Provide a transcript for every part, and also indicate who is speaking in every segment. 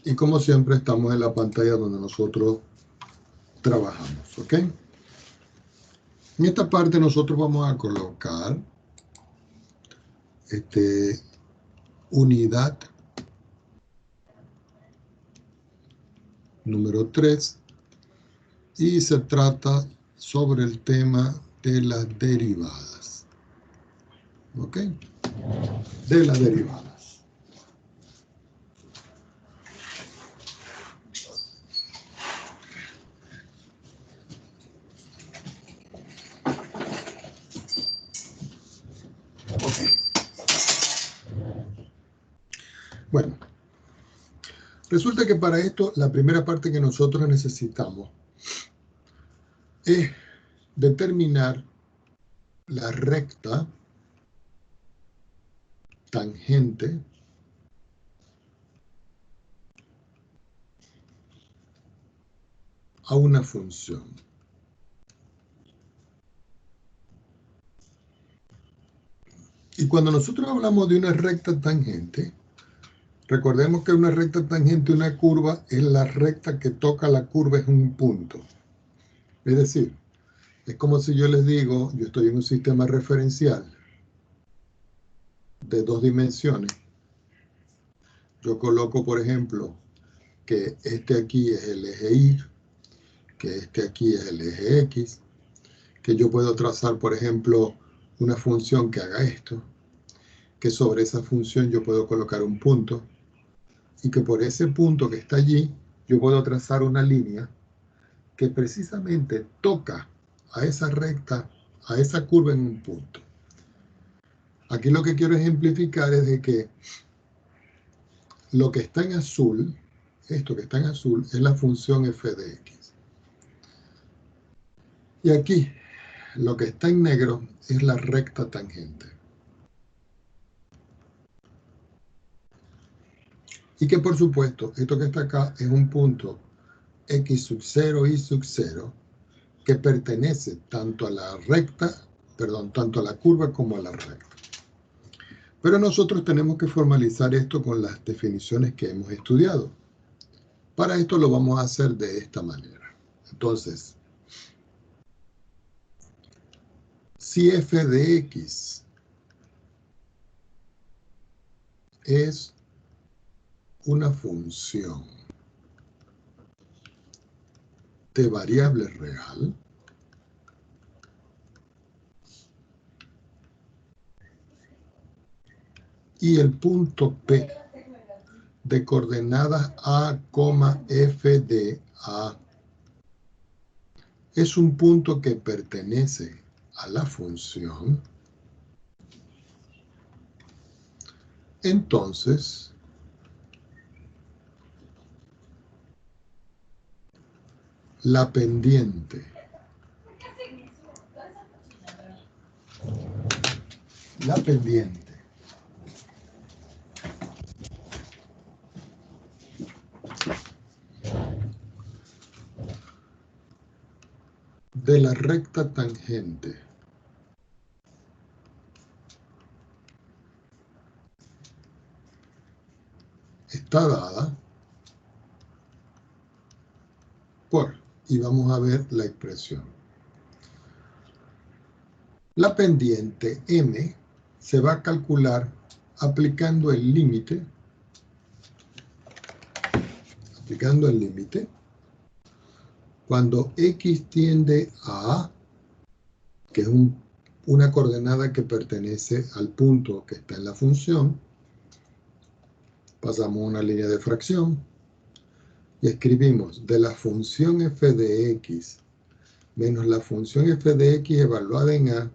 Speaker 1: Y como siempre estamos en la pantalla donde nosotros trabajamos, ¿ok? En esta parte nosotros vamos a colocar unidad número 3 y se trata sobre el tema de las derivadas, ¿ok? De las derivadas. Bueno, resulta que para esto la primera parte que nosotros necesitamos es determinar la recta tangente a una función. Y cuando nosotros hablamos de una recta tangente, recordemos que una recta tangente, una curva, es la recta que toca la curva, es un punto. Es decir, es como si yo les digo, yo estoy en un sistema referencial de 2 dimensiones. Yo coloco, por ejemplo, que este aquí es el eje Y, que este aquí es el eje X, que yo puedo trazar, por ejemplo, una función que haga esto, que sobre esa función yo puedo colocar un punto, y que por ese punto que está allí, yo puedo trazar una línea que precisamente toca a esa recta, a esa curva en un punto. Aquí lo que quiero ejemplificar es de que lo que está en azul, esto que está en azul, es la función f de x. Y aquí, lo que está en negro es la recta tangente. Y que por supuesto, esto que está acá es un punto x sub 0, y sub 0, que pertenece tanto a la recta, tanto a la curva como a la recta. Pero nosotros tenemos que formalizar esto con las definiciones que hemos estudiado. Para esto lo vamos a hacer de esta manera. Entonces, si f de x es una función de variable real, y el punto P de coordenadas A, F de A es un punto que pertenece a la función, entonces la pendiente de la recta tangente está dada por, y vamos a ver la expresión. La pendiente M se va a calcular aplicando el límite, cuando x tiende a A, que es una coordenada que pertenece al punto que está en la función, pasamos una línea de fracción y escribimos de la función f de x menos la función f de x evaluada en A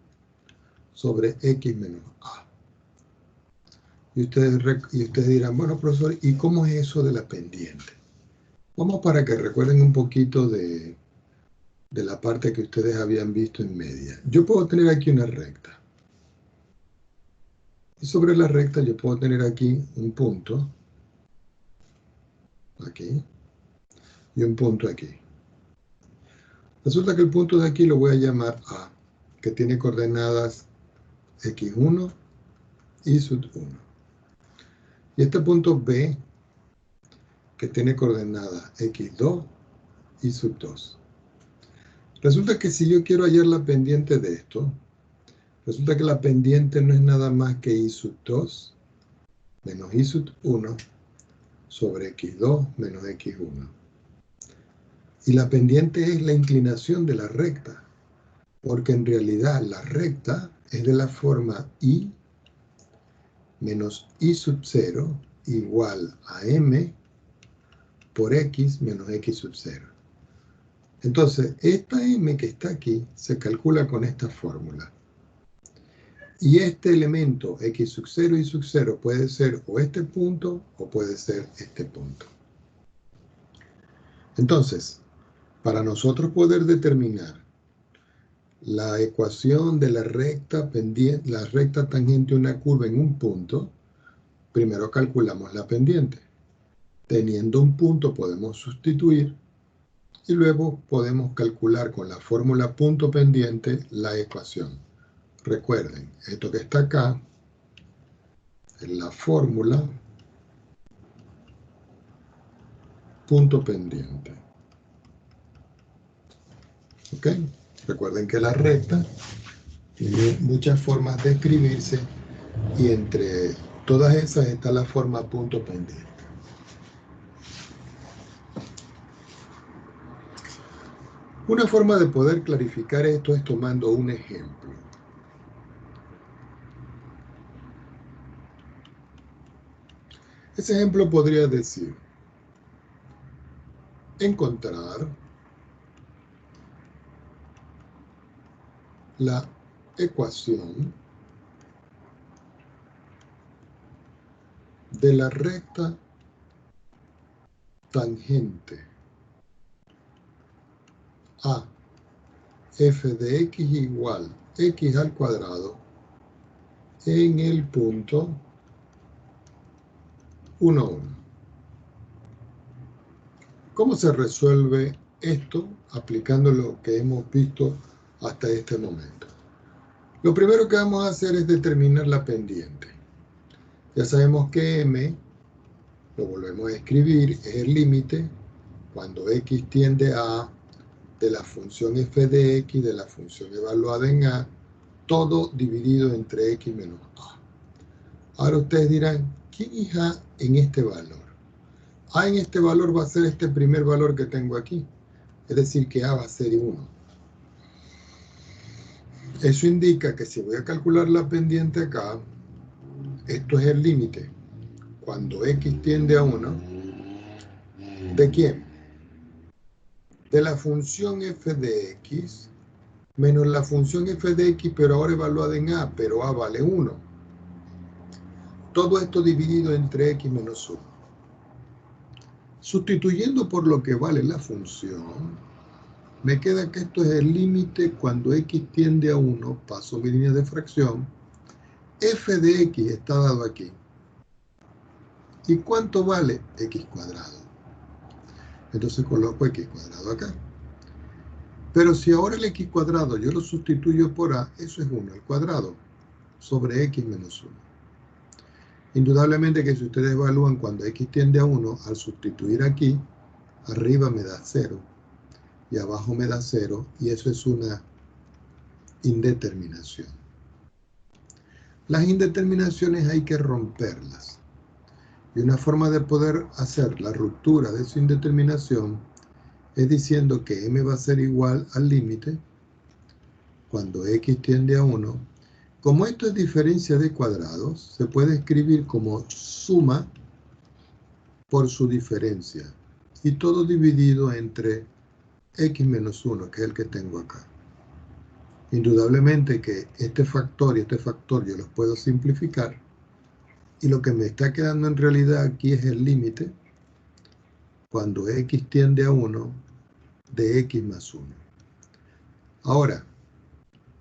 Speaker 1: sobre x menos A. Y ustedes dirán, bueno, profesor, ¿y cómo es eso de la pendiente? Vamos para que recuerden un poquito de la parte que ustedes habían visto en media. Yo puedo tener aquí una recta. Y sobre la recta yo puedo tener aquí un punto, aquí, y un punto aquí. Resulta que el punto de aquí lo voy a llamar A, que tiene coordenadas x1 y sub 1. Y este punto B que tiene coordenadas x2 y sub 2. Resulta que si yo quiero hallar la pendiente de esto, resulta que la pendiente no es nada más que y sub 2 menos y sub 1 sobre x2 menos x1. Y la pendiente es la inclinación de la recta, porque en realidad la recta es de la forma y menos y sub 0 igual a m por x menos x sub 0. Entonces, esta m que está aquí se calcula con esta fórmula. Y este elemento x sub 0 y sub 0 puede ser o este punto o puede ser este punto. Entonces, para nosotros poder determinar la ecuación de la recta pendiente, la recta tangente a una curva en un punto, primero calculamos la pendiente. Teniendo un punto podemos sustituir y luego podemos calcular con la fórmula punto pendiente la ecuación. Recuerden, esto que está acá es la fórmula punto pendiente. ¿Ok? Recuerden que la recta tiene muchas formas de escribirse y entre todas esas está la forma punto pendiente. Una forma de poder clarificar esto es tomando un ejemplo. Ese ejemplo podría decir, encontrar la ecuación de la recta tangente a f de x igual x al cuadrado en el punto 1, 1. ¿Cómo se resuelve esto aplicando lo que hemos visto hasta este momento? Lo primero que vamos a hacer es determinar la pendiente. Ya sabemos que m, lo volvemos a escribir, es el límite cuando x tiende a de la función f de x, de la función evaluada en a, todo dividido entre x menos a. Ahora ustedes dirán, ¿quién es a en este valor? A en este valor va a ser este primer valor que tengo aquí. Es decir, que a va a ser 1. Eso indica que si voy a calcular la pendiente acá, esto es el límite. Cuando x tiende a 1, ¿de quién? De la función f de x menos la función f de x, pero ahora evaluada en a, pero a vale 1. Todo esto dividido entre x menos 1. Sustituyendo por lo que vale la función, me queda que esto es el límite cuando x tiende a 1, paso mi línea de fracción, f de x está dado aquí. ¿Y cuánto vale? X cuadrado. Entonces coloco x cuadrado acá. Pero si ahora el x cuadrado yo lo sustituyo por a, eso es 1 al cuadrado sobre x menos 1. Indudablemente que si ustedes evalúan cuando x tiende a 1, al sustituir aquí, arriba me da 0 y abajo me da 0, y eso es una indeterminación. Las indeterminaciones hay que romperlas. Y una forma de poder hacer la ruptura de su indeterminación es diciendo que m va a ser igual al límite cuando x tiende a 1. Como esto es diferencia de cuadrados, se puede escribir como suma por su diferencia. Y todo dividido entre x menos 1, que es el que tengo acá. Indudablemente que este factor y este factor yo los puedo simplificar. Y lo que me está quedando en realidad aquí es el límite cuando x tiende a 1 de x más 1. Ahora,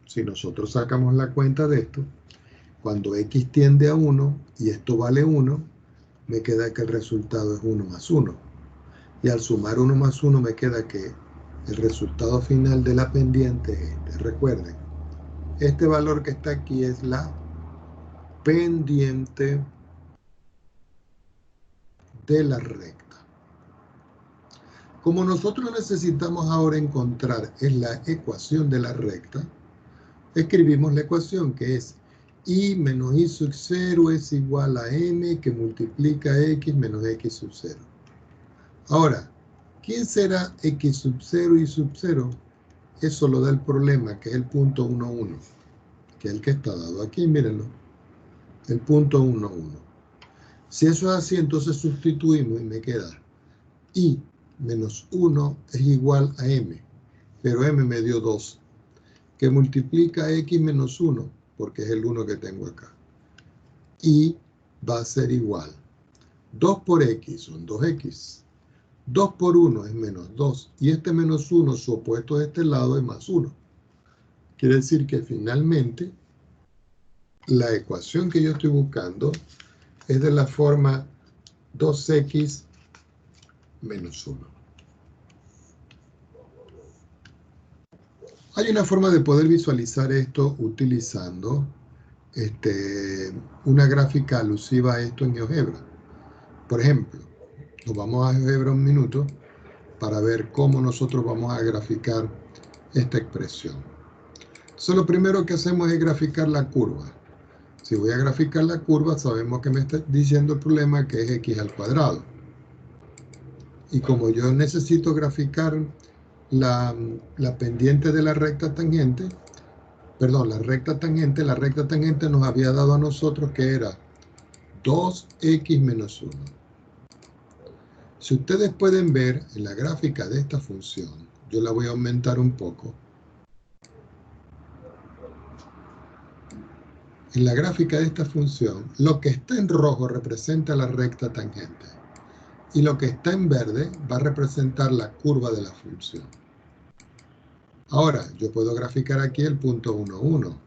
Speaker 1: si nosotros sacamos la cuenta de esto, cuando x tiende a 1 y esto vale 1, me queda que el resultado es 1 más 1. Y al sumar 1 más 1 me queda que el resultado final de la pendiente es este. Recuerden, este valor que está aquí es la pendiente de la recta. Como nosotros necesitamos ahora encontrar es la ecuación de la recta, escribimos la ecuación que es y menos y sub 0 es igual a m que multiplica x menos x sub 0. Ahora, ¿quién será x sub 0 y sub 0? Eso lo da el problema, que es el punto 1, 1, que es el que está dado aquí, mírenlo. El punto 1, 1. Si eso es así, entonces sustituimos y me queda y menos 1 es igual a m, pero m me dio 2, que multiplica x menos 1, porque es el 1 que tengo acá. Y va a ser igual. 2 por x son 2x. 2 por 1 es menos 2. Y este menos 1, su opuesto de este lado es más 1. Quiere decir que finalmente la ecuación que yo estoy buscando es de la forma 2x menos 1. Hay una forma de poder visualizar esto utilizando una gráfica alusiva a esto en GeoGebra. Por ejemplo, nos vamos a GeoGebra un minuto para ver cómo nosotros vamos a graficar esta expresión. Entonces, lo primero que hacemos es graficar la curva. Si voy a graficar la curva, sabemos que me está diciendo el problema que es x al cuadrado. Y como yo necesito graficar la pendiente de la recta tangente, perdón, la recta tangente nos había dado a nosotros que era 2x menos 1. Si ustedes pueden ver en la gráfica de esta función, yo la voy a aumentar un poco. En la gráfica de esta función, lo que está en rojo representa la recta tangente y lo que está en verde va a representar la curva de la función. Ahora, yo puedo graficar aquí el punto 1, 1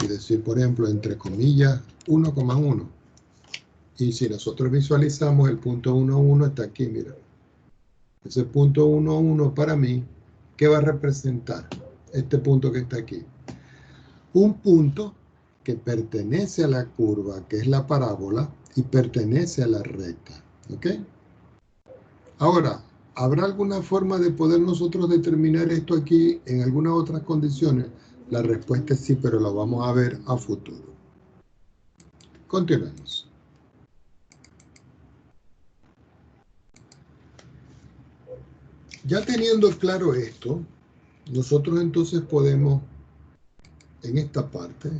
Speaker 1: y decir, por ejemplo, entre comillas, 1,1. Y si nosotros visualizamos el punto 1, 1 está aquí, mira. Ese punto 1, 1 para mí, ¿qué va a representar? Este punto que está aquí. Un punto que pertenece a la curva, que es la parábola, y pertenece a la recta. ¿Ok? Ahora, ¿habrá alguna forma de poder nosotros determinar esto aquí en algunas otras condiciones? La respuesta es sí, pero lo vamos a ver a futuro. Continuemos. Ya teniendo claro esto, nosotros entonces podemos, en esta parte,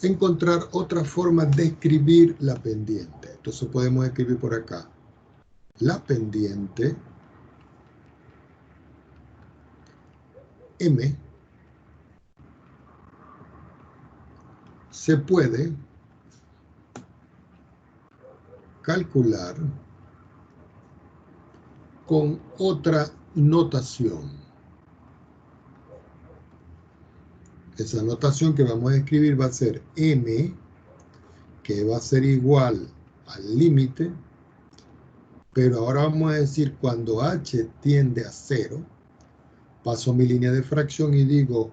Speaker 1: encontrar otra forma de escribir la pendiente. Entonces podemos escribir por acá. La pendiente M se puede calcular con otra notación. Esa notación que vamos a escribir va a ser M, que va a ser igual al límite, pero ahora vamos a decir cuando H tiende a 0, paso mi línea de fracción y digo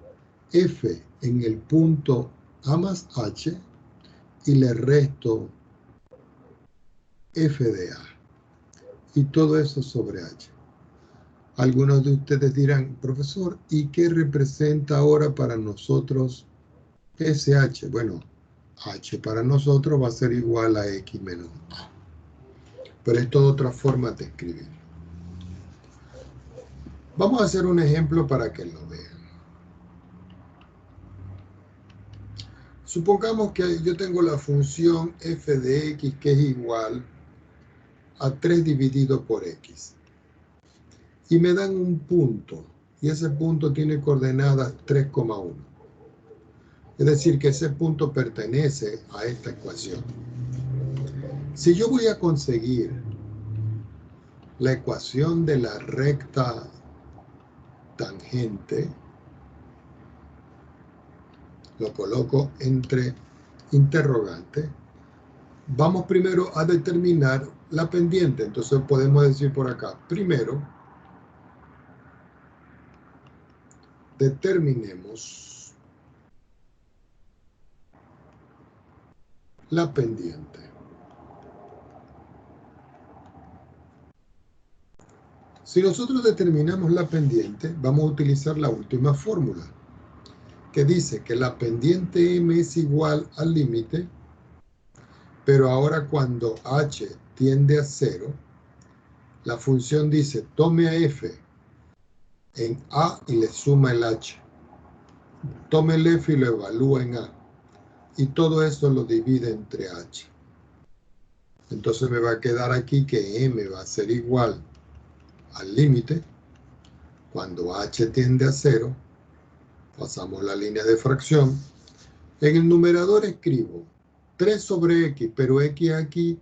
Speaker 1: F en el punto A más H y le resto F de A. Y todo eso sobre H. Algunos de ustedes dirán, profesor, ¿y qué representa ahora para nosotros SH? Bueno, H para nosotros va a ser igual a X menos A. Pero es toda otra forma de escribir. Vamos a hacer un ejemplo para que lo vean. Supongamos que yo tengo la función f de x que es igual a 3 dividido por x. Y me dan un punto, y ese punto tiene coordenadas 3,1. Es decir, que ese punto pertenece a esta ecuación. Si yo voy a conseguir la ecuación de la recta tangente, lo coloco entre interrogantes, vamos primero a determinar la pendiente. Entonces podemos decir por acá, primero, determinemos la pendiente. Si nosotros determinamos la pendiente, vamos a utilizar la última fórmula, que dice que la pendiente m es igual al límite, pero ahora cuando h tiende a 0, la función dice, tome a f en a y le suma el h. Tome el f y lo evalúa en a. Y todo eso lo divide entre h. Entonces me va a quedar aquí que m va a ser igual al límite. Cuando h tiende a 0, pasamos la línea de fracción. En el numerador escribo 3 sobre x, pero x aquí,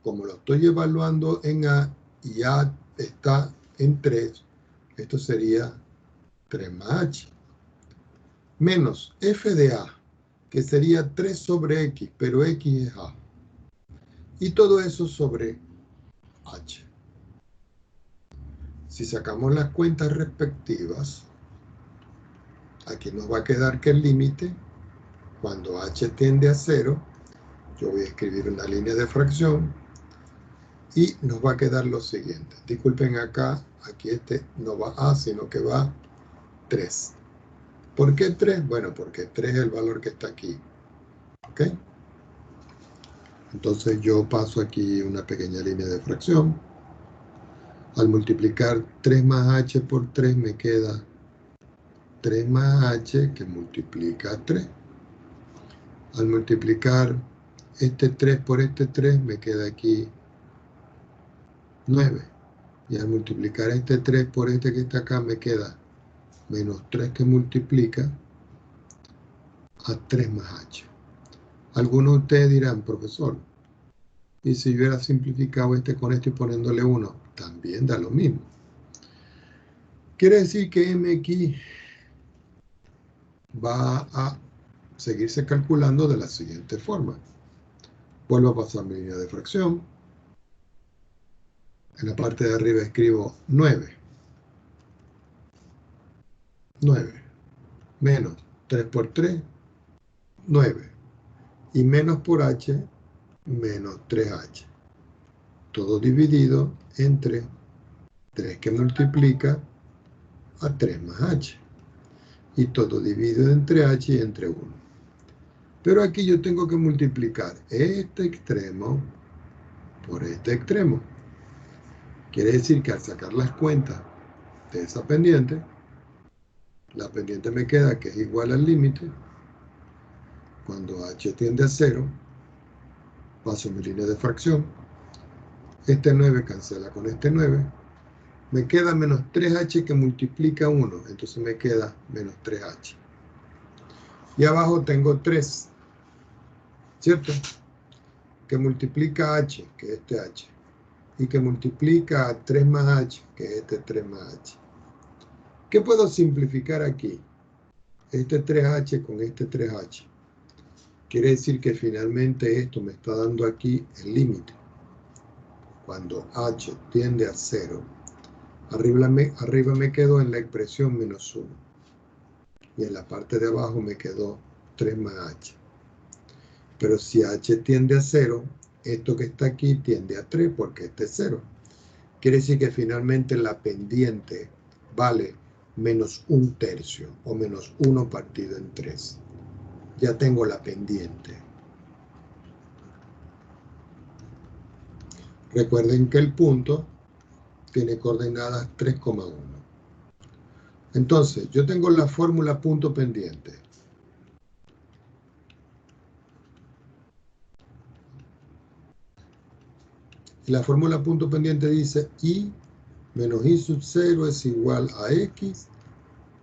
Speaker 1: como lo estoy evaluando en a y a está en 3, esto sería 3 más h. Menos f de a, que sería 3 sobre x, pero x es a. Y todo eso sobre h. Si sacamos las cuentas respectivas, aquí nos va a quedar que el límite, cuando h tiende a 0, yo voy a escribir una línea de fracción, y nos va a quedar lo siguiente. Disculpen acá, aquí este no va a, sino que va 3. ¿Por qué 3? Bueno, porque 3 es el valor que está aquí. ¿Ok? Entonces yo paso aquí una pequeña línea de fracción. Al multiplicar 3 más h por 3 me queda 3 más h que multiplica 3. Al multiplicar este 3 por este 3 me queda aquí 9. Y al multiplicar este 3 por este que está acá me queda menos 3 que multiplica a 3 más h. Algunos de ustedes dirán, profesor, ¿y si yo hubiera simplificado este con este y poniéndole 1? También da lo mismo. Quiere decir que m aquí va a seguirse calculando de la siguiente forma. Vuelvo a pasar mi línea de fracción. En la parte de arriba escribo 9. 9 menos 3 por 3, 9. Y menos por h, menos 3h. Todo dividido entre 3 que multiplica a 3 más h. Y todo dividido entre h y entre 1. Pero aquí yo tengo que multiplicar este extremo por este extremo. Quiere decir que al sacar las cuentas de esa pendiente, la pendiente me queda que es igual al límite. Cuando h tiende a 0, paso mi línea de fracción. Este 9 cancela con este 9. Me queda menos 3h que multiplica 1. Entonces me queda menos 3h. Y abajo tengo 3. ¿Cierto? Que multiplica h, que es este h. Y que multiplica a 3 más h, que es este 3 más h. ¿Qué puedo simplificar aquí? Este 3h con este 3h. Quiere decir que finalmente esto me está dando aquí el límite. Cuando h tiende a 0, arriba me quedo en la expresión menos 1. Y en la parte de abajo me quedó 3 más h. Pero si h tiende a 0, esto que está aquí tiende a 3 porque este es 0. Quiere decir que finalmente la pendiente vale menos 1/3 o menos 1 partido en 3. Ya tengo la pendiente. Recuerden que el punto tiene coordenadas 3,1. Entonces, yo tengo la fórmula punto pendiente. Y la fórmula punto pendiente dice y menos y sub 0 es igual a x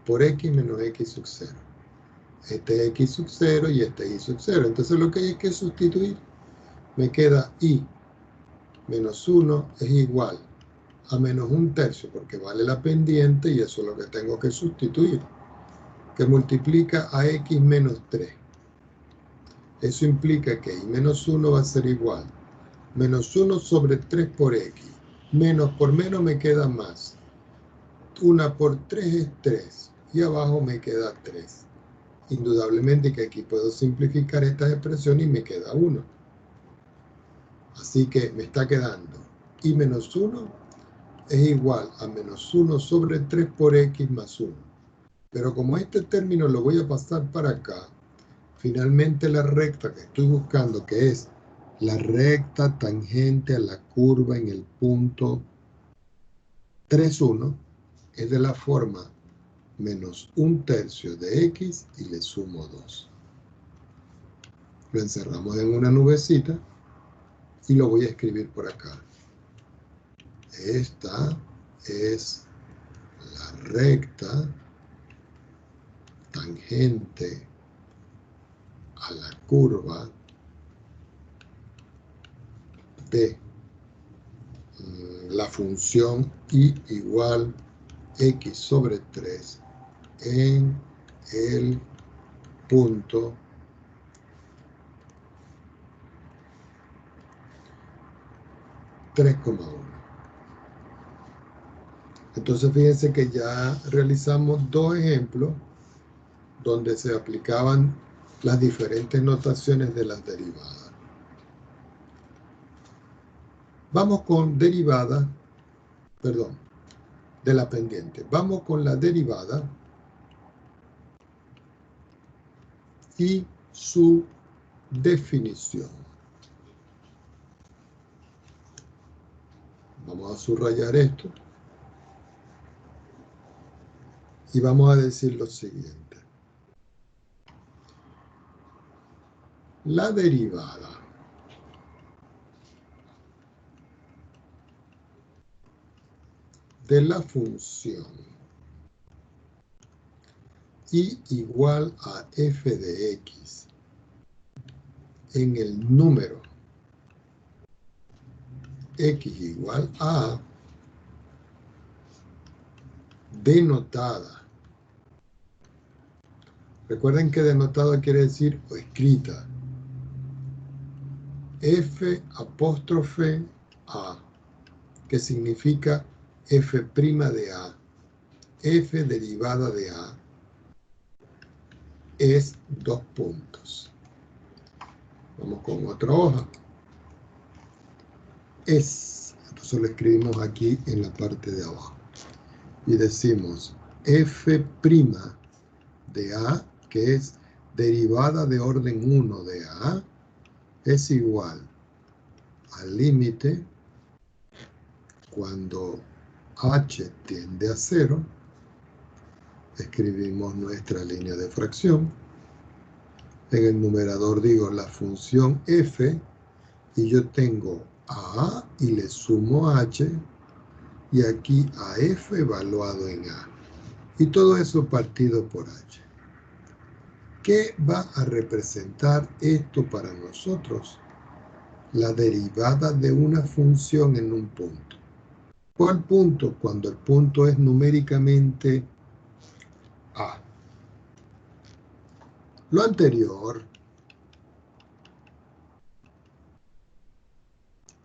Speaker 1: por x menos x sub 0. Este es x sub 0 y este es y sub 0. Entonces lo que hay que sustituir, me queda y menos 1 es igual a menos 1/3, porque vale la pendiente y eso es lo que tengo que sustituir, que multiplica a x menos 3. Eso implica que y menos 1 va a ser igual menos 1 sobre 3 por x. Menos por menos me queda más. 1 por 3 es 3. Y abajo me queda 3. Indudablemente que aquí puedo simplificar esta expresión y me queda 1. Así que me está quedando y menos 1 es igual a menos 1 sobre 3 por x más 1. Pero como este término lo voy a pasar para acá, finalmente la recta que estoy buscando, que es la recta tangente a la curva en el punto 3,1, es de la forma menos 1/3 de x y le sumo 2. Lo encerramos en una nubecita y lo voy a escribir por acá. Esta es la recta tangente a la curva de la función y igual x sobre 3 en el punto 3,1. Entonces fíjense que ya realizamos dos ejemplos donde se aplicaban las diferentes notaciones de las derivadas. Vamos con derivada, perdón, de la pendiente. Vamos con la derivada y su definición. Vamos a subrayar esto y vamos a decir lo siguiente. La derivada de la función y igual a f de x en el número x igual a denotada. Recuerden que denotada quiere decir o escrita. F apóstrofe A, que significa f' de A, f derivada de A, es 2 puntos. Vamos con otra hoja. Entonces lo escribimos aquí en la parte de abajo. Y decimos f' de A, que es derivada de orden 1 de A, es igual al límite cuando h tiende a 0. Escribimos nuestra línea de fracción. En el numerador digo la función f y yo tengo a y le sumo h y aquí a f evaluado en a. Y todo eso partido por h. ¿Qué va a representar esto para nosotros? La derivada de una función en un punto. ¿Cuál punto? Cuando el punto es numéricamente a. Lo anterior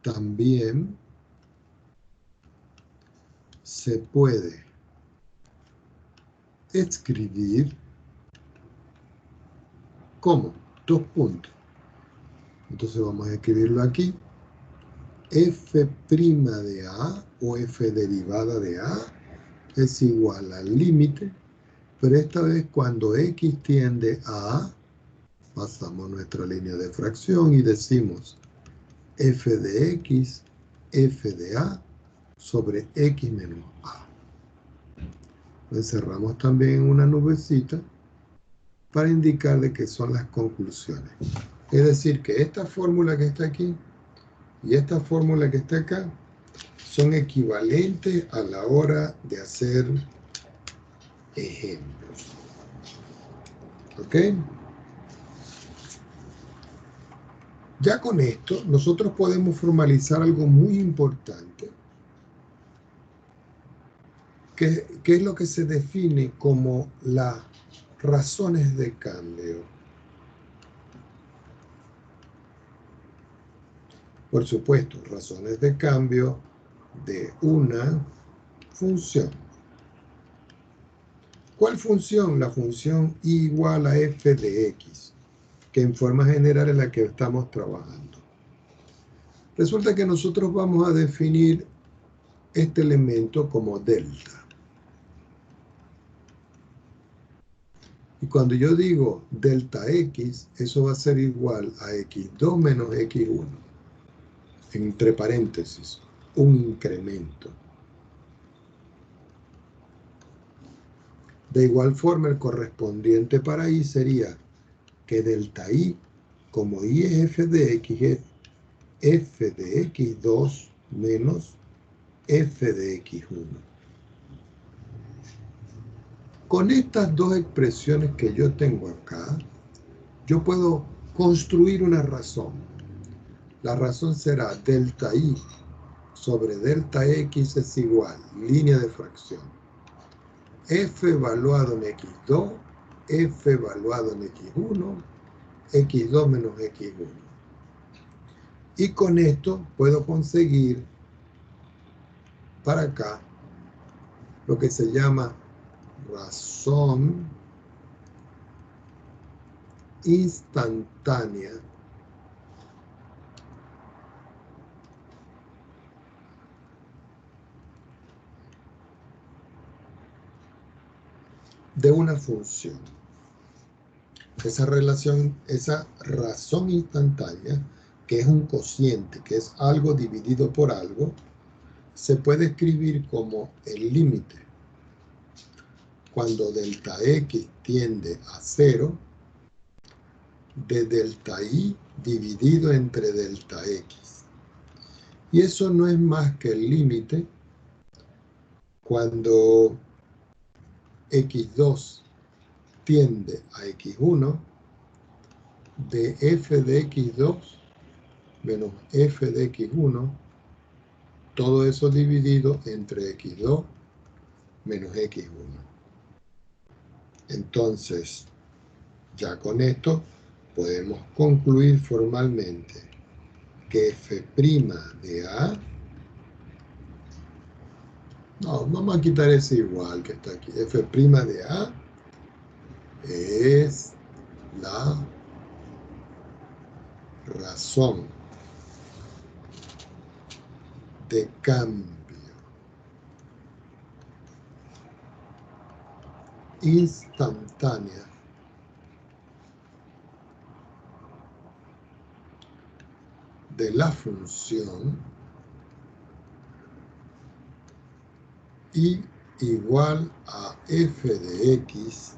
Speaker 1: también se puede escribir como 2 puntos. Entonces vamos a escribirlo aquí. F' de A o F derivada de A es igual al límite, pero esta vez cuando X tiende a A, pasamos nuestra línea de fracción y decimos F de X, F de A sobre X menos A. Lo encerramos también en una nubecita para indicar de qué son las conclusiones. Es decir, que esta fórmula que está aquí y esta fórmula que está acá son equivalentes a la hora de hacer ejemplos. ¿Ok? Ya con esto, nosotros podemos formalizar algo muy importante, que es lo que se define como las razones de cambio. Por supuesto, razones de cambio de una función. ¿Cuál función? La función igual a f de x, que en forma general es la que estamos trabajando. Resulta que nosotros vamos a definir este elemento como delta. Y cuando yo digo delta X, eso va a ser igual a X2 menos X1. Entre paréntesis, un incremento. De igual forma, el correspondiente para I sería que delta I, como I es f de X, es f de X2 menos f de X1. Con estas dos expresiones que yo tengo acá, yo puedo construir una razón. La razón será delta I sobre delta X es igual, línea de fracción, f evaluado en X2, f evaluado en X1, X2 menos X1. Y con esto puedo conseguir para acá lo que se llama razón instantánea de una función. Esa razón instantánea, que es un cociente, que es algo dividido por algo, se puede escribir como el límite cuando delta X tiende a 0 de delta I dividido entre delta X. Y eso no es más que el límite cuando X2 tiende a X1 de f de X2 menos f de X1, todo eso dividido entre X2 menos X1. Entonces, ya con esto podemos concluir formalmente que f' de A, no, vamos a quitar ese igual que está aquí, f' de A es la razón de cambio instantánea de la función y igual a f de X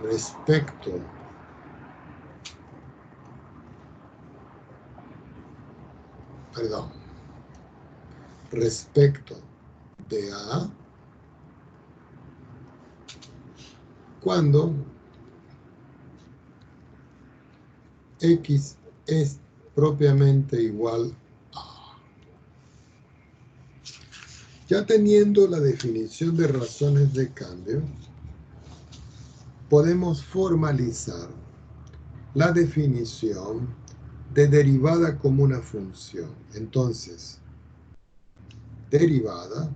Speaker 1: respecto de A cuando X es propiamente igual a. Ya teniendo la definición de razones de cambio, podemos formalizar la definición de derivada como una función. Entonces, derivada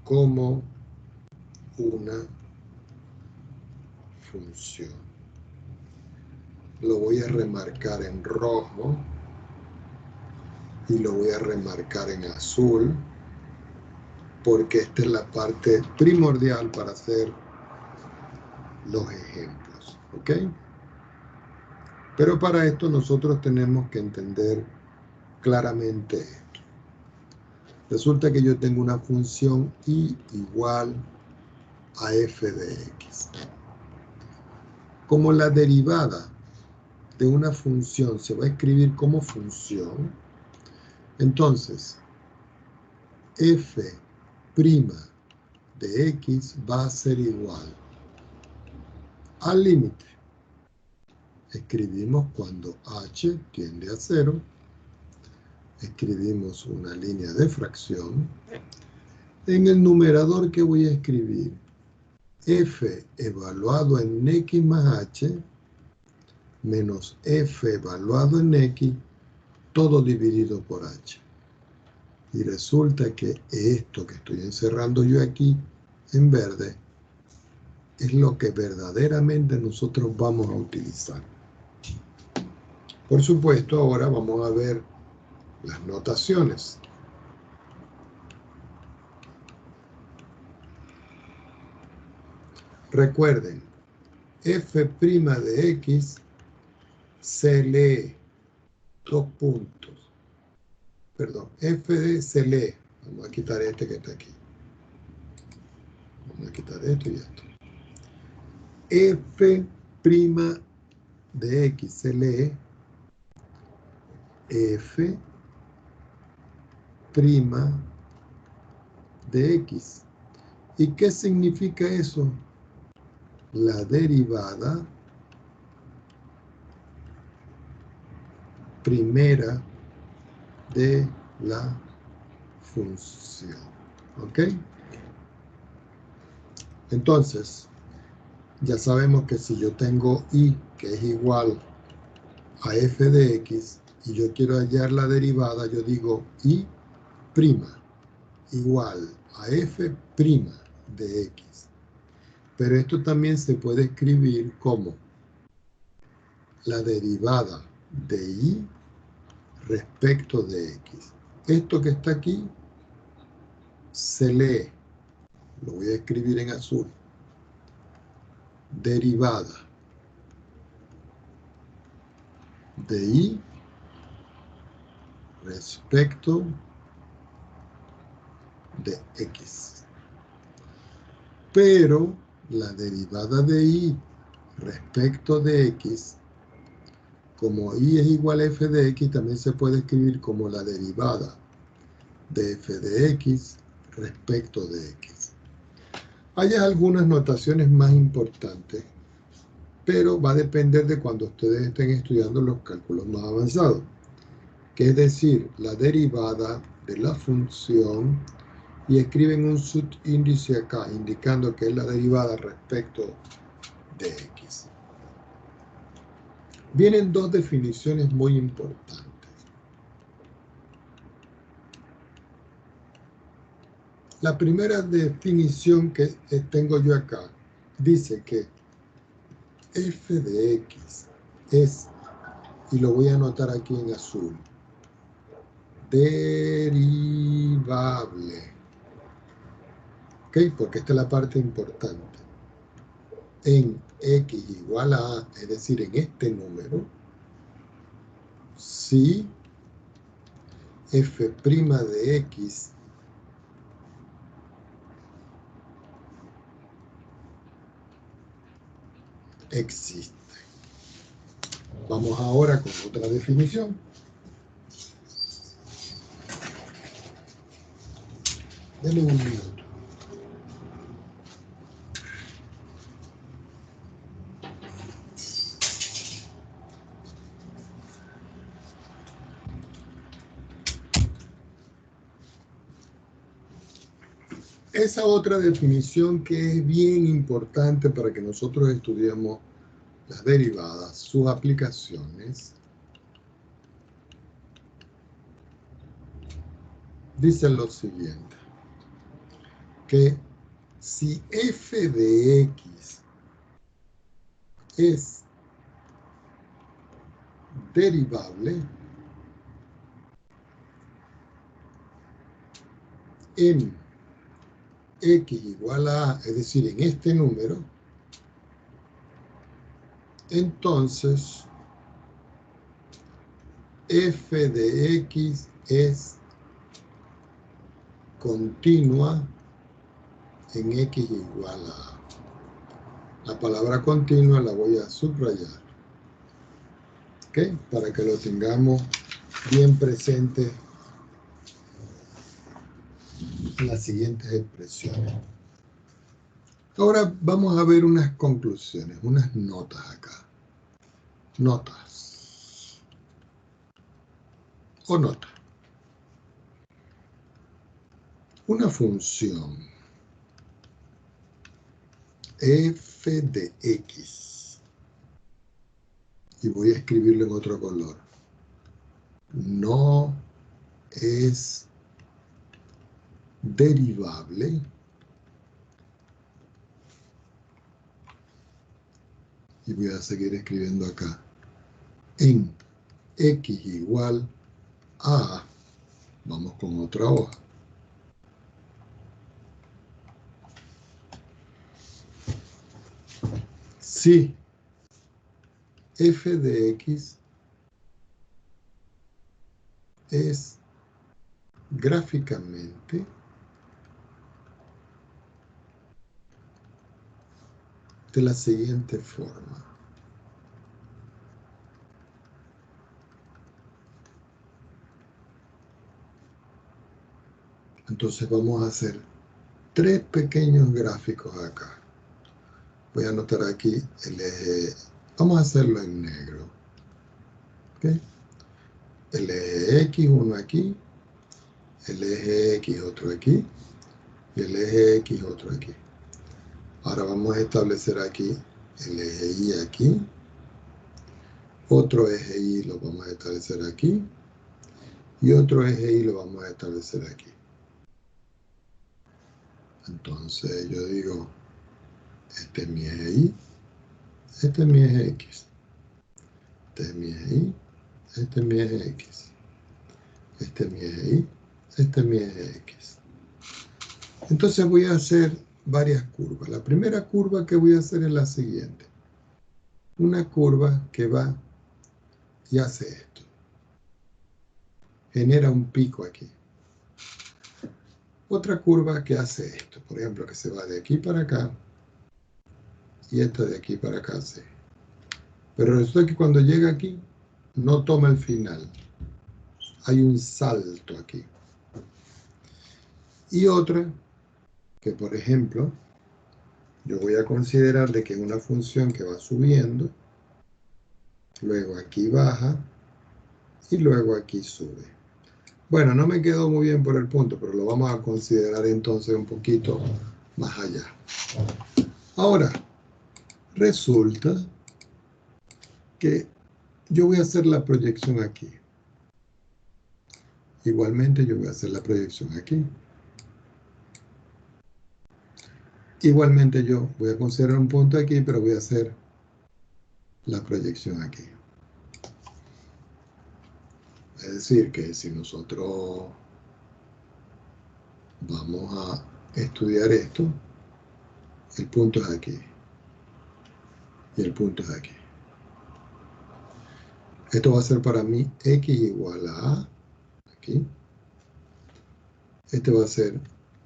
Speaker 1: como una función. Lo voy a remarcar en rojo y lo voy a remarcar en azul, porque esta es la parte primordial para hacer los ejemplos, ¿ok? Pero para esto nosotros tenemos que entender claramente esto. Resulta que yo tengo una función y igual a f de x. Como la derivada de una función se va a escribir como función, entonces f' de x va a ser igual al límite. Escribimos cuando h tiende a 0, escribimos una línea de fracción. En el numerador, ¿qué voy a escribir? F evaluado en x más h menos f evaluado en x, todo dividido por h. Y resulta que esto que estoy encerrando yo aquí en verde es lo que verdaderamente nosotros vamos a utilizar. Por supuesto, ahora vamos a ver las notaciones. Recuerden, f' de x se lee, dos puntos. Perdón, f de se lee. Vamos a quitar este que está aquí. Vamos a quitar esto y esto. F' de x se lee f' de x. ¿Y qué significa eso? La derivada primera de la función. ¿Ok? Entonces, ya sabemos que si yo tengo y que es igual a f de x y yo quiero hallar la derivada, yo digo y' igual a f' de x. Pero esto también se puede escribir como la derivada de y respecto de x. Esto que está aquí se lee, lo voy a escribir en azul, derivada de y respecto de x. Pero la derivada de y respecto de x, como y es igual a f de x, también se puede escribir como la derivada de f de x respecto de x. Hay algunas notaciones más importantes, pero va a depender de cuando ustedes estén estudiando los cálculos más avanzados, que es decir, la derivada de la función, y escriben un subíndice acá, indicando que es la derivada respecto de x. Vienen dos definiciones muy importantes. La primera definición que tengo yo acá dice que f de x es, y lo voy a anotar aquí en azul, derivable. ¿Ok? Porque esta es la parte importante. En x igual a a, es decir, en este número, si f' de x existe. Vamos ahora con otra definición. Denme un minuto. Esa otra definición que es bien importante para que nosotros estudiemos las derivadas, sus aplicaciones, dice lo siguiente, que si f de x es derivable en x igual a a, es decir, en este número, entonces f de x es continua en x igual a a. La palabra continua la voy a subrayar, ¿ok? Para que lo tengamos bien presente en las siguientes expresiones. Ahora vamos a ver unas conclusiones, unas notas acá. Notas. O nota. Una función f de x, y voy a escribirlo en otro color, no es derivable Y voy a seguir escribiendo acá. En x igual a, vamos con otra hoja. Si f de x es gráficamente de la siguiente forma. Entonces vamos a hacer 3 pequeños gráficos acá. Voy a anotar aquí el eje, vamos a hacerlo en negro. ¿Okay? El eje X, uno aquí, el eje X, otro aquí, y el eje X, otro aquí. Ahora vamos a establecer aquí el eje Y aquí, otro eje Y lo vamos a establecer aquí, y otro eje Y lo vamos a establecer aquí. Entonces yo digo, este es mi eje Y, este es mi eje X, este es mi eje Y, este es mi eje X, este es mi eje Y, este es mi eje X. Entonces voy a hacer varias curvas. La primera curva que voy a hacer es la siguiente. Una curva que va y hace esto. Genera un pico aquí. Otra curva que hace esto. Por ejemplo, que se va de aquí para acá y esta de aquí para acá. Sí. Pero resulta que cuando llega aquí, no toma el final. Hay un salto aquí. Y otra que, por ejemplo, yo voy a considerar de que es una función que va subiendo, luego aquí baja y luego aquí sube. Bueno, no me quedó muy bien por el punto, pero lo vamos a considerar entonces un poquito más allá. Ahora, resulta que yo voy a hacer la proyección aquí. Igualmente yo voy a hacer la proyección aquí. Igualmente yo voy a considerar un punto aquí, pero voy a hacer la proyección aquí. Es decir, que si nosotros vamos a estudiar esto, el punto es aquí. Y el punto es aquí. Esto va a ser para mí x igual a aquí. Este va a ser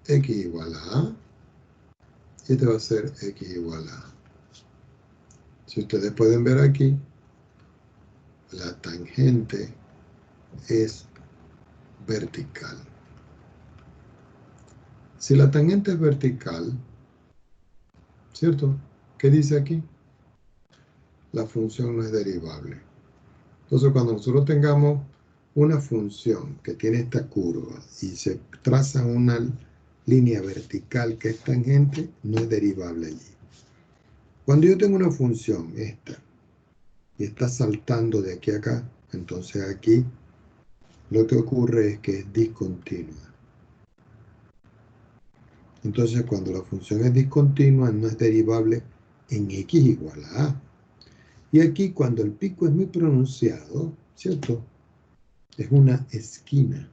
Speaker 1: x igual a a. Y este va a ser x igual a a. Si ustedes pueden ver aquí, la tangente es vertical. Si la tangente es vertical, ¿cierto? ¿Qué dice aquí? La función no es derivable. Entonces, cuando nosotros tengamos una función que tiene esta curva y se traza una línea vertical que es tangente, no es derivable allí. Cuando yo tengo una función, esta, y está saltando de aquí a acá, entonces aquí lo que ocurre es que es discontinua. Entonces, cuando la función es discontinua, no es derivable en x igual a a. Y aquí, cuando el pico es muy pronunciado, ¿cierto? Es una esquina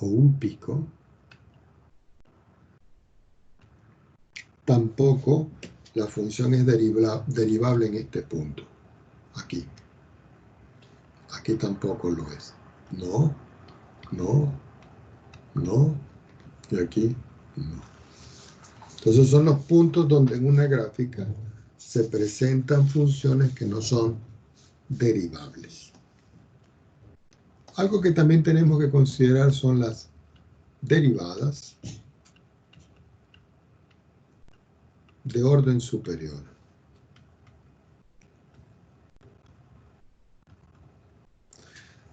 Speaker 1: o un pico. Tampoco la función es derivable en este punto. Aquí. Aquí tampoco lo es. No, no, no. Y aquí, no. Entonces son los puntos donde en una gráfica se presentan funciones que no son derivables. Algo que también tenemos que considerar son las derivadas de orden superior.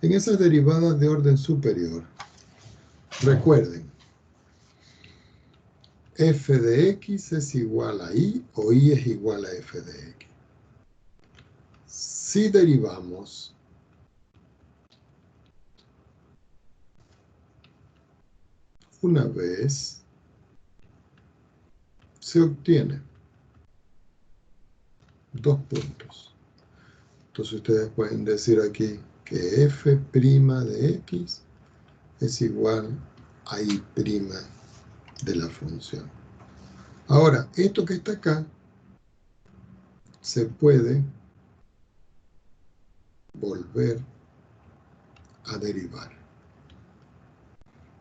Speaker 1: En esas derivadas de orden superior, recuerden, f de x es igual a y o y es igual a f de x. Si derivamos una vez, se obtiene 2 puntos. Entonces ustedes pueden decir aquí que f' de x es igual a y' de la función. Ahora, esto que está acá se puede volver a derivar.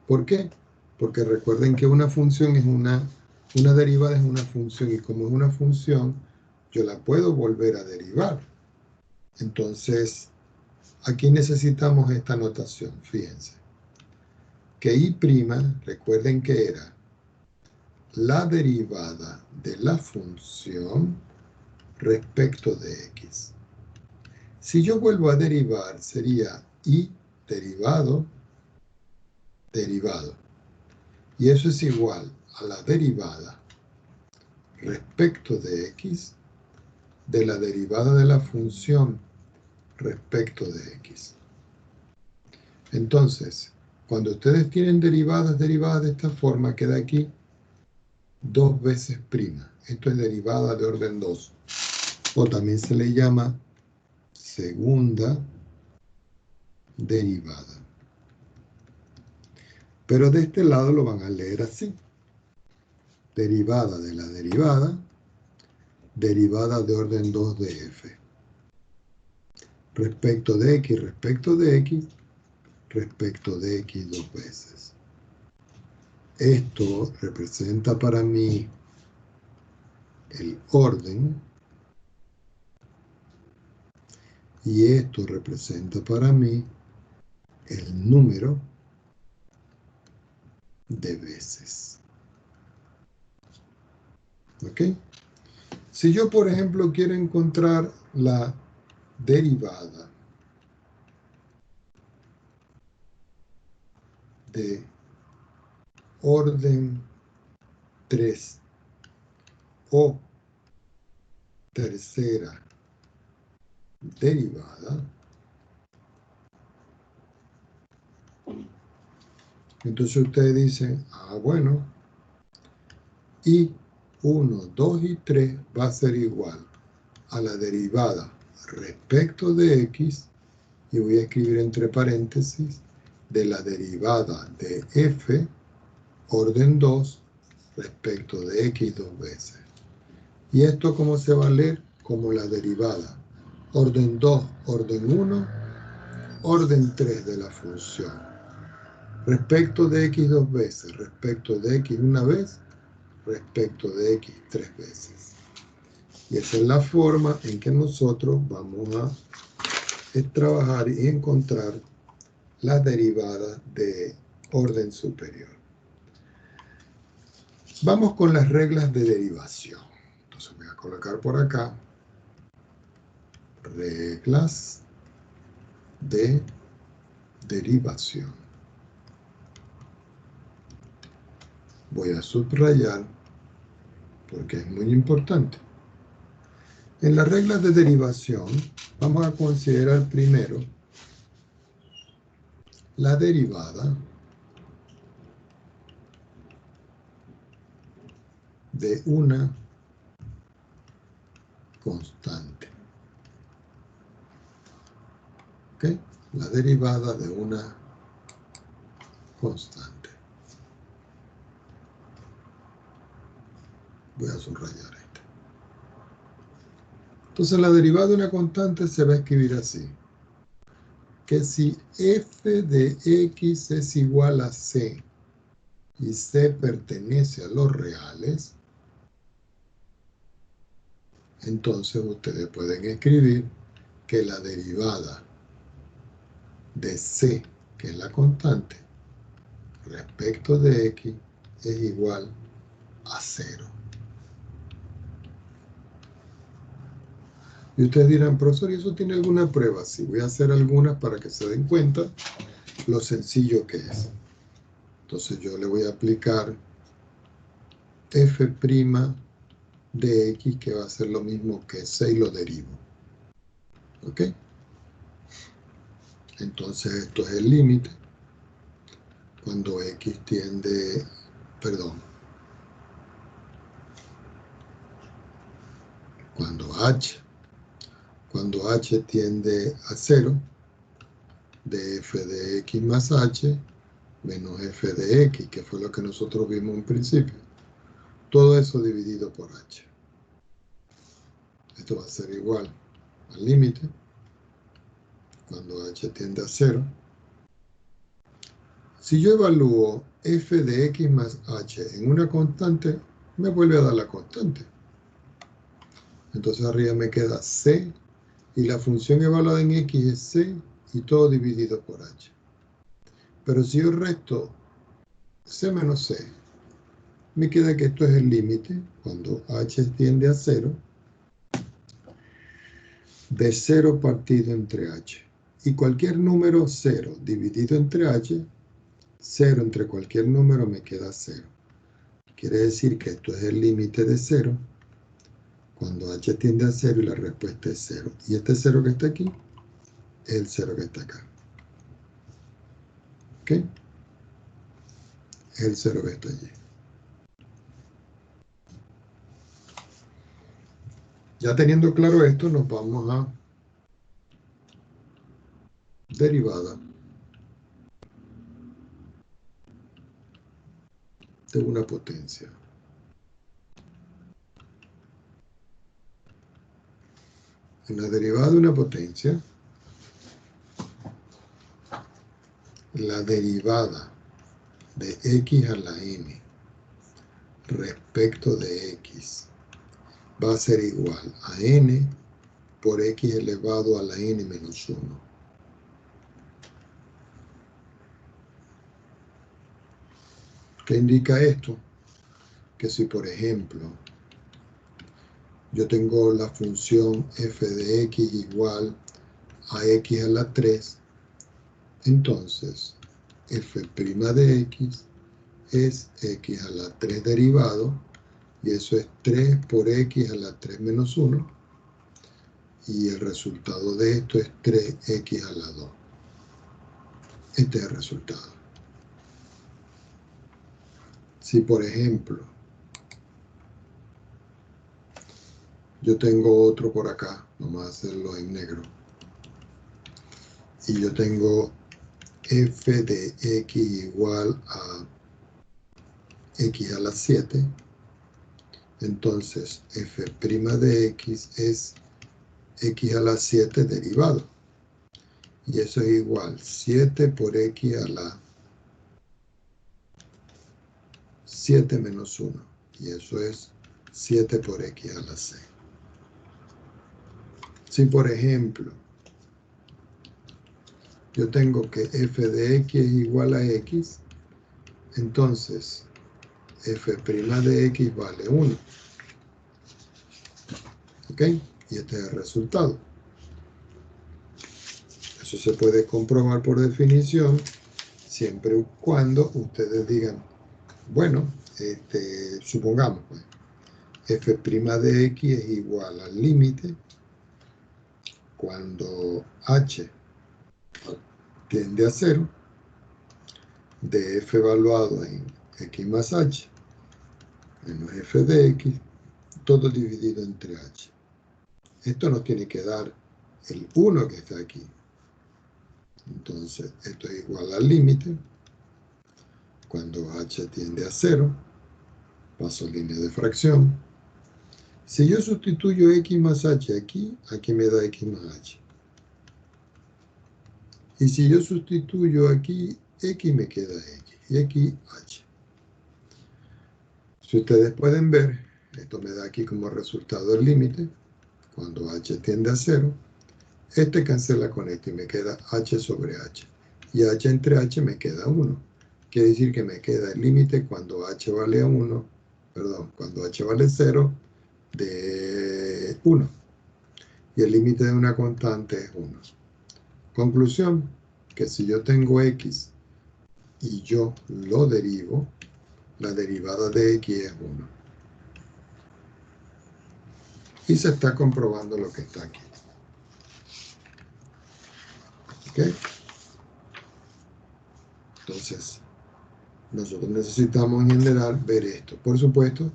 Speaker 1: ¿Por qué? Porque recuerden que una función es una derivada es una función, y como es una función, yo la puedo volver a derivar. Entonces, aquí necesitamos esta notación, fíjense. Que y', recuerden que era la derivada de la función respecto de x. Si yo vuelvo a derivar, sería y derivado, derivado. Y eso es igual a la derivada respecto de x de la derivada de la función respecto de x. Entonces, cuando ustedes tienen derivadas de esta forma, queda aquí 2 veces prima. Esto es derivada de orden 2. O también se le llama segunda derivada. Pero de este lado lo van a leer así. Derivada de la derivada, derivada de orden 2 de f. Respecto de x, respecto de x, respecto de x 2 veces. Esto representa para mí el orden y esto representa para mí el número de veces. ¿Ok? Si yo, por ejemplo, quiero encontrar la derivada de orden 3 o tercera derivada, entonces ustedes dicen, bueno, y 1, 2 y 3 va a ser igual a la derivada respecto de x, y voy a escribir entre paréntesis, de la derivada de f, orden 2, respecto de x 2 veces. ¿Y esto cómo se va a leer? Como la derivada orden 2, orden 1, orden 3 de la función. Respecto de x 2 veces, respecto de x una vez, respecto de x 3 veces. Y esa es la forma en que nosotros vamos a trabajar y encontrar las derivadas de orden superior. Vamos con las reglas de derivación. Entonces voy a colocar por acá reglas de derivación. Voy a subrayar porque es muy importante. En las reglas de derivación vamos a considerar primero la derivada de una constante. ¿Ok? La derivada de una constante. Voy a subrayar esto. Entonces la derivada de una constante se va a escribir así. Que si f de x es igual a c y c pertenece a los reales, entonces ustedes pueden escribir que la derivada de c, que es la constante, respecto de x es igual a 0. Y ustedes dirán, profesor, ¿y eso tiene alguna prueba? Sí, voy a hacer algunas para que se den cuenta lo sencillo que es. Entonces yo le voy a aplicar f' de x, que va a ser lo mismo que 6, lo derivo. ¿Ok? Entonces esto es el límite cuando x tiende, cuando h cuando h tiende a 0, de f de x más h menos f de x, que fue lo que nosotros vimos en principio. Todo eso dividido por h. Esto va a ser igual al límite, cuando h tiende a 0. Si yo evalúo f de x más h en una constante, me vuelve a dar la constante. Entonces arriba me queda c, y la función evaluada en x es c, y todo dividido por h. Pero si yo resto c menos c, me queda que esto es el límite, cuando h tiende a 0, de 0 partido entre h. Y cualquier número 0 dividido entre h, 0 entre cualquier número me queda 0. Quiere decir que esto es el límite de 0, cuando h tiende a 0 y la respuesta es 0. Y este 0 que está aquí es el 0 que está acá. ¿Ok? Es el 0 que está allí. Ya teniendo claro esto, nos vamos a derivada de una potencia. En la derivada de una potencia, la derivada de x a la n respecto de x va a ser igual a n por x elevado a la n menos 1. ¿Qué indica esto? Que si, por ejemplo, yo tengo la función f de x igual a x a la 3, entonces f' de x es x a la 3 derivado, y eso es 3 por x a la 3 menos 1, y el resultado de esto es 3x a la 2. Este es el resultado. Si, por ejemplo, yo tengo otro por acá, vamos a hacerlo en negro, y yo tengo f de x igual a x a la 7, entonces f' de x es x a la 7 derivado, y eso es igual 7 por x a la 7 menos 1, y eso es 7 por x a la 6. Si, por ejemplo, yo tengo que f de x es igual a x, entonces f' de x vale 1. ¿Ok? Y este es el resultado. Eso se puede comprobar por definición, siempre y cuando ustedes digan, bueno, supongamos, pues, f' de x es igual al límite cuando h tiende a 0, de f evaluado en x más h menos f de x, todo dividido entre h. Esto nos tiene que dar el 1 que está aquí. Entonces, esto es igual al límite cuando h tiende a 0, paso línea de fracción. Si yo sustituyo x más h aquí, aquí me da x más h. Y si yo sustituyo aquí, x me queda x, y aquí h. Si ustedes pueden ver, esto me da aquí como resultado el límite, cuando h tiende a 0, este cancela con este y me queda h sobre h. Y h entre h me queda 1. Quiere decir que me queda el límite cuando h vale 1, perdón, cuando h vale 0 de 1. Y el límite de una constante es 1. Conclusión, que si yo tengo x y yo lo derivo, la derivada de x es 1. Y se está comprobando lo que está aquí. ¿Ok? Entonces, nosotros necesitamos en general ver esto. Por supuesto,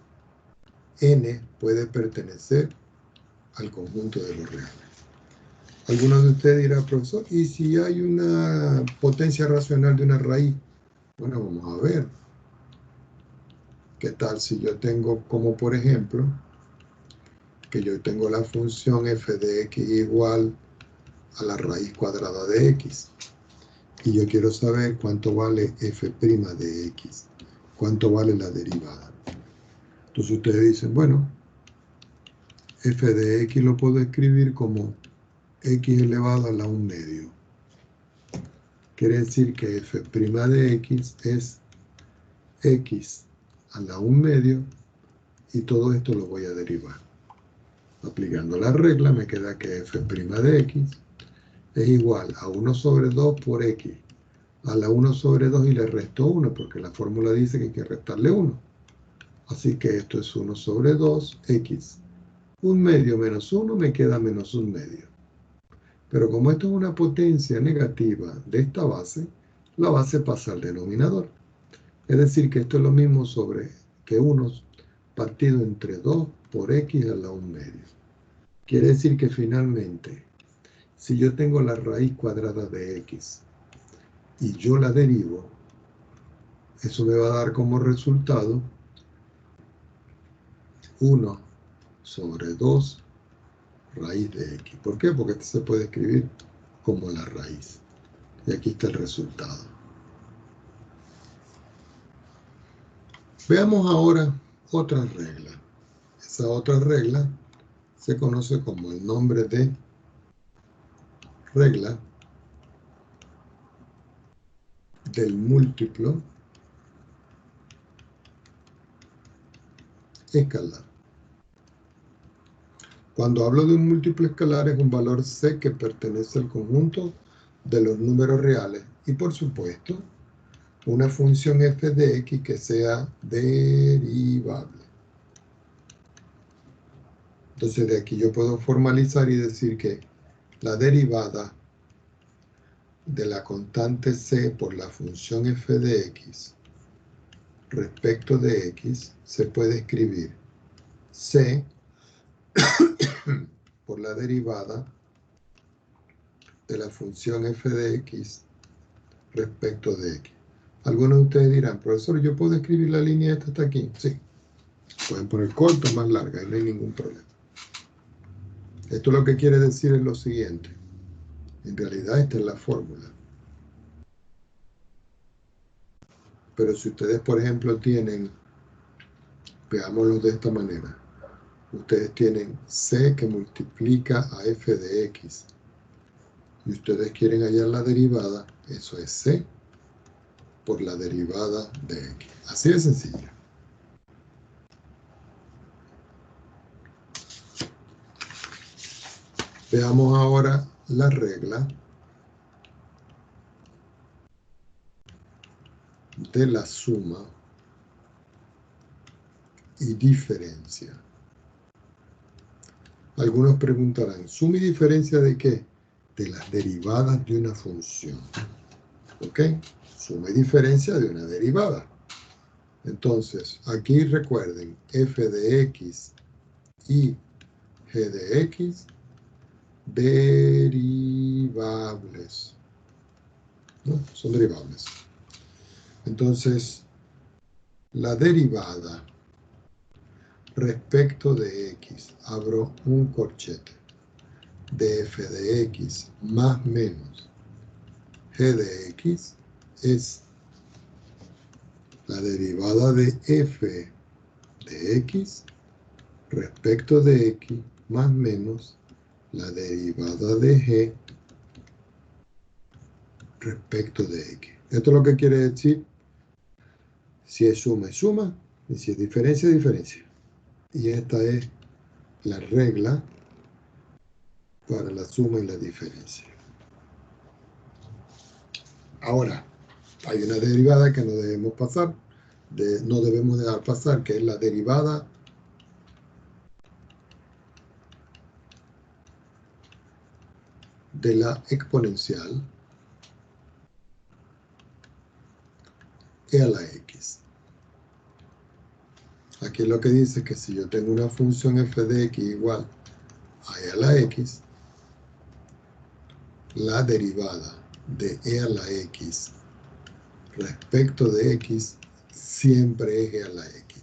Speaker 1: n puede pertenecer al conjunto de los reales. Algunos de ustedes dirán, profesor, ¿y si hay una potencia racional de una raíz? Bueno, vamos a ver. ¿Qué tal si yo tengo, como por ejemplo, que yo tengo la función f de x igual a la raíz cuadrada de x? Y yo quiero saber cuánto vale f' de x, cuánto vale la derivada. Entonces ustedes dicen, bueno, f de x lo puedo escribir como x elevado a la 1 medio. Quiere decir que f' de x es x a la 1 medio y todo esto lo voy a derivar. Aplicando la regla me queda que f' de x es igual a 1 sobre 2 por x a la 1 sobre 2 y le resto 1 porque la fórmula dice que hay que restarle 1. Así que esto es 1 sobre 2, x. 1 medio menos 1 me queda menos 1 medio. Pero como esto es una potencia negativa de esta base, la base pasa al denominador. Es decir, que esto es lo mismo sobre que 1 partido entre 2 por x a la 1 medio. Quiere decir que finalmente, si yo tengo la raíz cuadrada de x y yo la derivo, eso me va a dar como resultado 1 sobre 2 raíz de x. ¿Por qué? Porque esto se puede escribir como la raíz. Y aquí está el resultado. Veamos ahora otra regla. Esa otra regla se conoce como el nombre de regla del múltiplo escalar. Cuando hablo de un múltiplo escalar es un valor C que pertenece al conjunto de los números reales y por supuesto una función f de x que sea derivable. Entonces de aquí yo puedo formalizar y decir que la derivada de la constante c por la función f de x respecto de x se puede escribir c por la derivada de la función f de x respecto de x. Algunos de ustedes dirán, profesor, ¿yo puedo escribir la línea esta hasta aquí? Sí. Pueden poner corta o más larga y no hay ningún problema. Esto lo que quiere decir es lo siguiente. En realidad esta es la fórmula. Pero si ustedes, por ejemplo, tienen, veámoslo de esta manera, ustedes tienen c que multiplica a f de x y ustedes quieren hallar la derivada, eso es c por la derivada de x. Así de sencillo. Veamos ahora la regla de la suma y diferencia. Algunos preguntarán, ¿suma y diferencia de qué? De las derivadas de una función. ¿Ok? Suma y diferencia de una derivada. Entonces, aquí recuerden, f de x y g de x, derivables. ¿No? Son derivables. Entonces, la derivada respecto de x, abro un corchete, de f de x más menos g de x es la derivada de f de x respecto de x más menos la derivada de g respecto de x. Esto es lo que quiere decir, si es suma, es suma, y si es diferencia, es diferencia. Y esta es la regla para la suma y la diferencia. Ahora, hay una derivada que no debemos pasar, no debemos dejar pasar, que es la derivada de la exponencial e a la x. Aquí lo que dice es que si yo tengo una función f de x igual a e a la x, la derivada de e a la x respecto de x siempre es e a la x.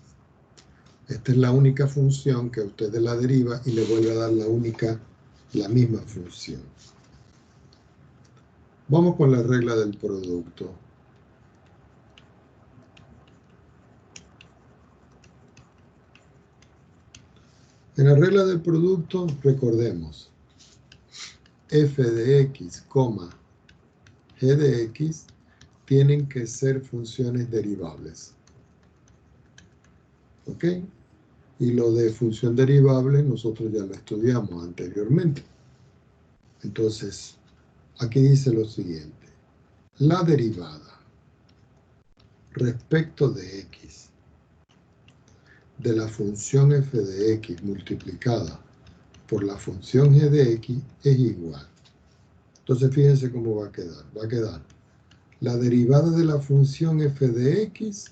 Speaker 1: Esta es la única función que usted la deriva y le vuelve a dar la misma función. Vamos con la regla del producto. En la regla del producto, recordemos, f de x, g de x tienen que ser funciones derivables. ¿Ok? Y lo de función derivable nosotros ya lo estudiamos anteriormente. Entonces, aquí dice lo siguiente. La derivada respecto de x de la función f de x multiplicada por la función g de x es igual. Entonces, fíjense cómo va a quedar. Va a quedar la derivada de la función f de x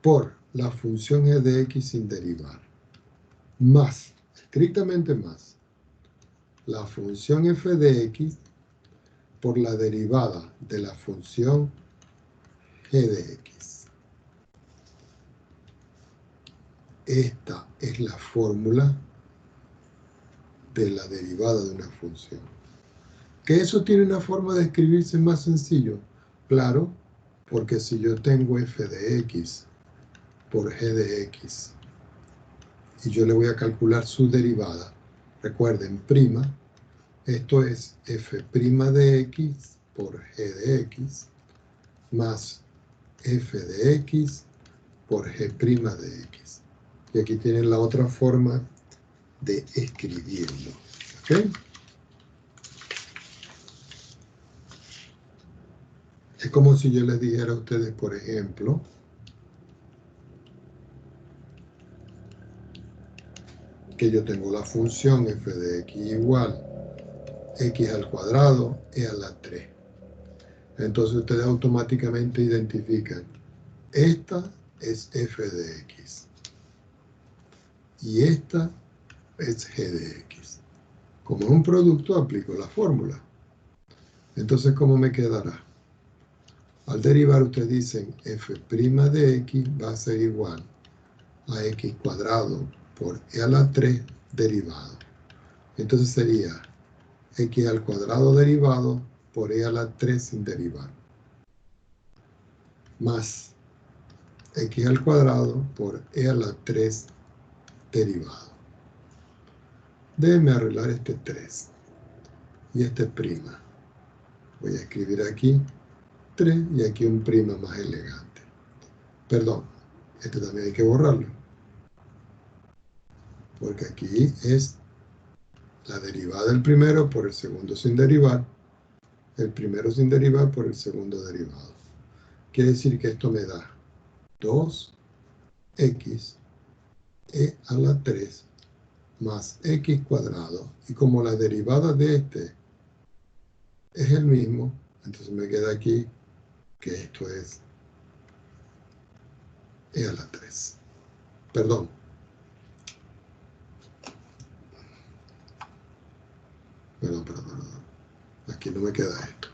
Speaker 1: por la función g de x sin derivar, más, estrictamente más, la función f de x por la derivada de la función g de x. Esta es la fórmula de la derivada de una función. ¿Que eso tiene una forma de escribirse más sencillo? Claro, porque si yo tengo f de x por g de x y yo le voy a calcular su derivada, recuerden, prima, esto es f' de x por g de x más f de x por g' de x. Y aquí tienen la otra forma de escribirlo. ¿Ok? Es como si yo les dijera a ustedes, por ejemplo, que yo tengo la función f de x igual x al cuadrado e a la 3. Entonces ustedes automáticamente identifican, esta es f de x y esta es g de x. Como es un producto, aplico la fórmula. Entonces, ¿cómo me quedará? Al derivar, ustedes dicen f' de x va a ser igual a x cuadrado por e a la 3 derivado. Entonces sería x al cuadrado derivado por e a la 3 sin derivar, más x al cuadrado por e a la 3 derivado. Déjenme arreglar este 3 y este prima. Voy a escribir aquí 3 y aquí un prima más elegante. Perdón, este también hay que borrarlo, porque aquí es la derivada del primero por el segundo sin derivar, el primero sin derivar por el segundo derivado. Quiere decir que esto me da 2x e a la 3 más x cuadrado. Y como la derivada de este es el mismo, entonces me queda aquí que esto es e a la 3. Perdón. Perdón. Aquí no me queda esto.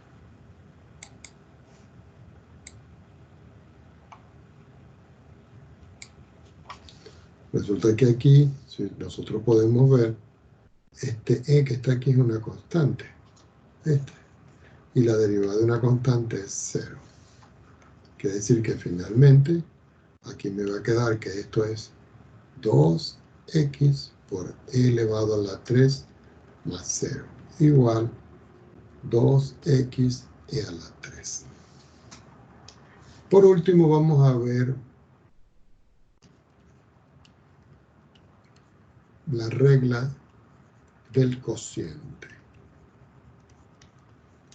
Speaker 1: Resulta que aquí, si nosotros podemos ver, este e que está aquí es una constante. Y la derivada de una constante es 0. Quiere decir que finalmente, aquí me va a quedar que esto es 2x por e elevado a la 3 más 0, igual 2x e a la 3. Por último, vamos a ver la regla del cociente.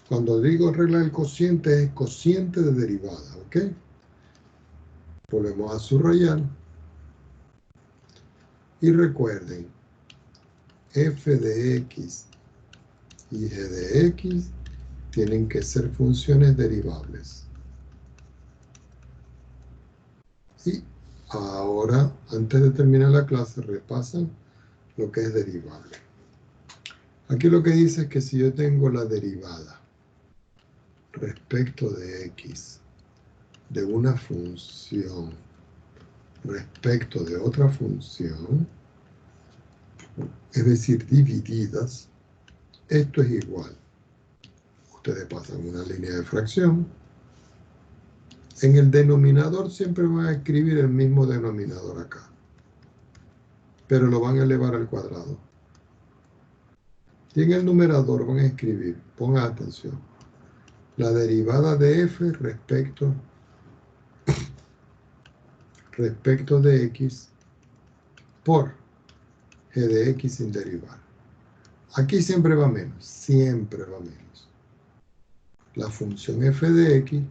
Speaker 1: Cuando digo regla del cociente, es cociente de derivada, ¿ok? Volvemos a subrayar. Y recuerden, f de x y g de x tienen que ser funciones derivables. Y ahora, antes de terminar la clase, repasen lo que es derivable. Aquí lo que dice es que si yo tengo la derivada respecto de x de una función respecto de otra función, es decir, divididas, esto es igual. Ustedes pasan una línea de fracción. En el denominador siempre van a escribir el mismo denominador acá, pero lo van a elevar al cuadrado. Y en el numerador van a escribir, pongan atención, la derivada de f respecto de x por g de x sin derivar. Aquí siempre va menos, siempre va menos. La función f de x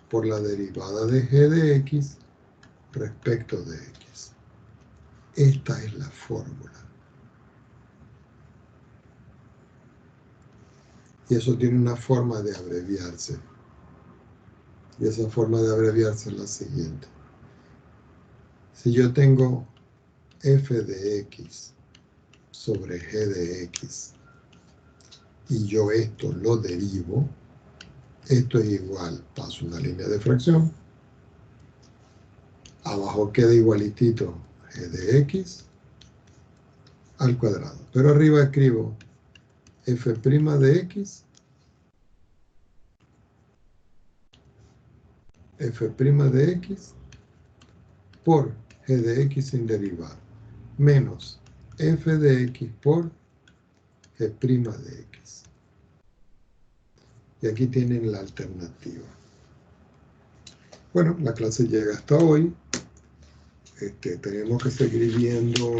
Speaker 1: por la derivada de g de x respecto de x. Esta es la fórmula. Y eso tiene una forma de abreviarse. Y esa forma de abreviarse es la siguiente. Si yo tengo f de x sobre g de x y yo esto lo derivo, esto es igual, paso una línea de fracción, abajo queda igualitito g de x al cuadrado, pero arriba escribo f' de x por g de x sin derivar menos f de x por g' de x. Y aquí tienen la alternativa. Bueno, la clase llega hasta hoy. Tenemos que seguir viendo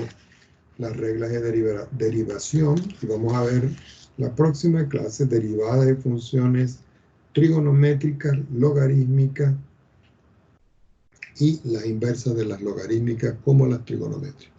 Speaker 1: las reglas de derivación y vamos a ver la próxima clase, derivadas de funciones trigonométricas, logarítmicas y la inversa de las logarítmicas como las trigonométricas.